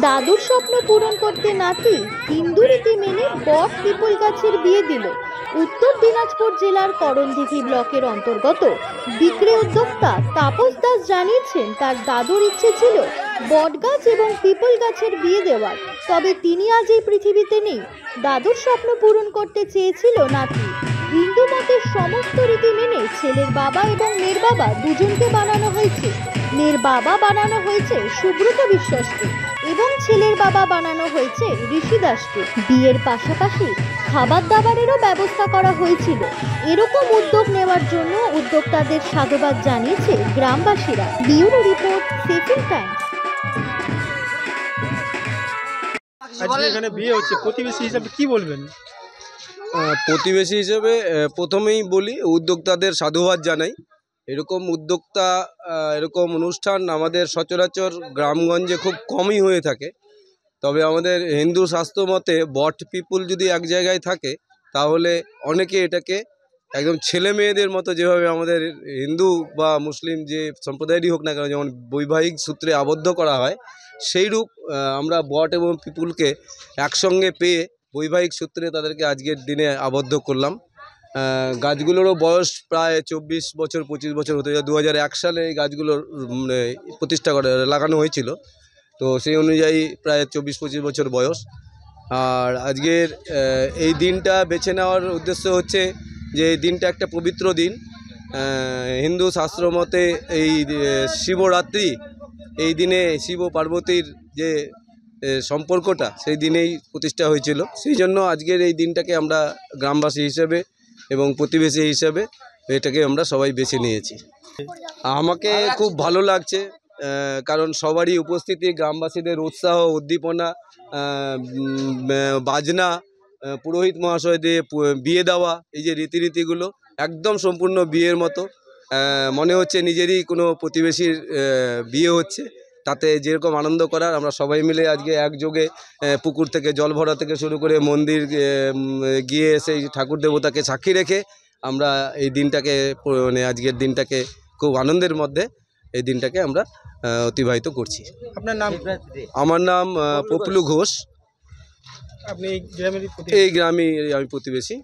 দাদুর স্বপ্ন পূরণ করতে নাতি হিন্দু রীতি মেনে বট পিপল গাছের বিয়ে দিল। উত্তর দিনাজপুর জেলার করণদিঘি ব্লকের অন্তর্গত বিক্রি উদ্যোক্তা তাপস দাস জানিয়েছেন, তার দাদুর ইচ্ছে ছিল বটগাছ এবং পিপল গাছের বিয়ে দেওয়ার, তবে তিনি আজ এই পৃথিবীতে নেই। দাদুর স্বপ্ন পূরণ করতে চেয়েছিল নাতি। হিন্দু মতের সমস্ত রীতি মেনে ছেলের বাবা এবং মেয়ের বাবা দুজনকে বানানো হয়েছে। মেয়ের বাবা বানানো হয়েছে সুব্রত বিশ্বাসকে এবং ছেলের বাবা বানানো হয়েছে ঋষি দাসকে। বিয়ের পাশাপাশি খাবার দাবারেরও ব্যবস্থা করা হয়েছিল। এরকম উদ্যোগ নেওয়ার জন্য উদ্যোক্তাদের সাধুবাদ জানিয়েছে গ্রামবাসীরা। ব্যুরো রিপোর্ট, সেফিল টাইমস। আজকে এখানে বিয়ে হচ্ছে, প্রতিবেশী হিসাবে কি বলবেন? প্রতিবেশী হিসেবে প্রথমেই বলি উদ্যোক্তাদের সাধুবাদ জানাই। এরকম উদ্যোক্তা এরকম অনুষ্ঠান আমাদের সচরাচর গ্রামগঞ্জে খুব কমই হয়ে থাকে। তবে আমাদের হিন্দু শাস্ত্র মতে বট পিপুল যদি এক জায়গায় থাকে তাহলে অনেকে এটাকে একদম ছেলে মেয়েদের মতো, যেভাবে আমাদের হিন্দু বা মুসলিম যে সম্প্রদায়েরই হোক না কেন, যেমন বৈবাহিক সূত্রে আবদ্ধ করা হয়, সেইরূপ আমরা বট এবং পিপুলকে একসঙ্গে পেয়ে বৈবাহিক সূত্রে তাদেরকে আজকের দিনে আবদ্ধ করলাম। গাছগুলোরও বয়স প্রায় 24 বছর 25 বছর হতে যায়। 2001 সালে এই গাছগুলোর প্রতিষ্ঠা করে লাগানো হয়েছিল, তো সেই অনুযায়ী প্রায় 24-25 বছর বয়স। আর আজকের এই দিনটা বেছে নেওয়ার উদ্দেশ্য হচ্ছে যে এই দিনটা একটা পবিত্র দিন। হিন্দু শাস্ত্র মতে এই শিবরাত্রি, এই দিনে শিব পার্বতীর যে সম্পর্কটা সেই দিনেই প্রতিষ্ঠা হয়েছিল। সেই জন্য আজকের এই দিনটাকে আমরা গ্রামবাসী হিসেবে এবং প্রতিবেশী হিসেবে এটাকে আমরা সবাই বেছে নিয়েছি। আমাকে খুব ভালো লাগছে, কারণ সবারই উপস্থিতি, গ্রামবাসীদের উৎসাহ উদ্দীপনা, বাজনা, পুরোহিত মহাশয় দিয়ে বিয়ে দেওয়া, এই যে রীতিগুলো একদম সম্পূর্ণ বিয়ের মতো মনে হচ্ছে। নিজেরই কোনো প্রতিবেশীর বিয়ে হচ্ছে, তাতে যেরকম আনন্দ করার আমরা সবাই মিলে আজকে একযোগে পুকুর থেকে জল ভরা থেকে শুরু করে মন্দির গিয়ে সেই ঠাকুর দেবতাকে সাক্ষী রেখে আমরা এই দিনটাকে, মানে আজকের দিনটাকে খুব আনন্দের মধ্যে এই দিনটাকে আমরা অতিবাহিত করছি। আপনার নাম? আমার নাম পপলু ঘোষ। আপনি এই গ্রামে আমি প্রতিবেশী।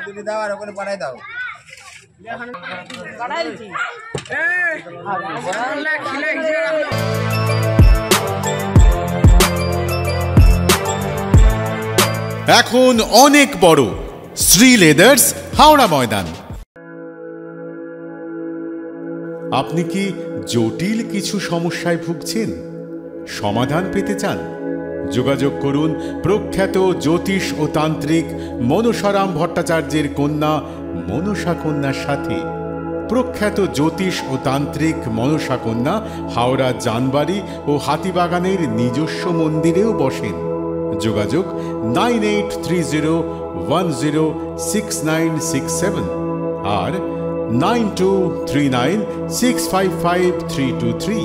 দুটি দাও আর ওখানে পাঠাই দাও। এখন অনেক বড় শ্রী লেদার্স হাওড়া ময়দান। আপনি কি জটিল কিছু সমস্যায় ভুগছেন, সমাধান পেতে চান? যোগাযোগ করুন প্রখ্যাত জ্যোতিষ ও তান্ত্রিক মনসারাম ভট্টাচার্যের কন্যা মনসা কন্যার সাথে। প্রখ্যাত জ্যোতিষ ও তান্ত্রিক মনসা কন্যা হাওড়া জানবাড়ি ও হাতিবাগানের নিজস্ব মন্দিরেও বসেন। যোগাযোগ 9830106967 আর 9239655323।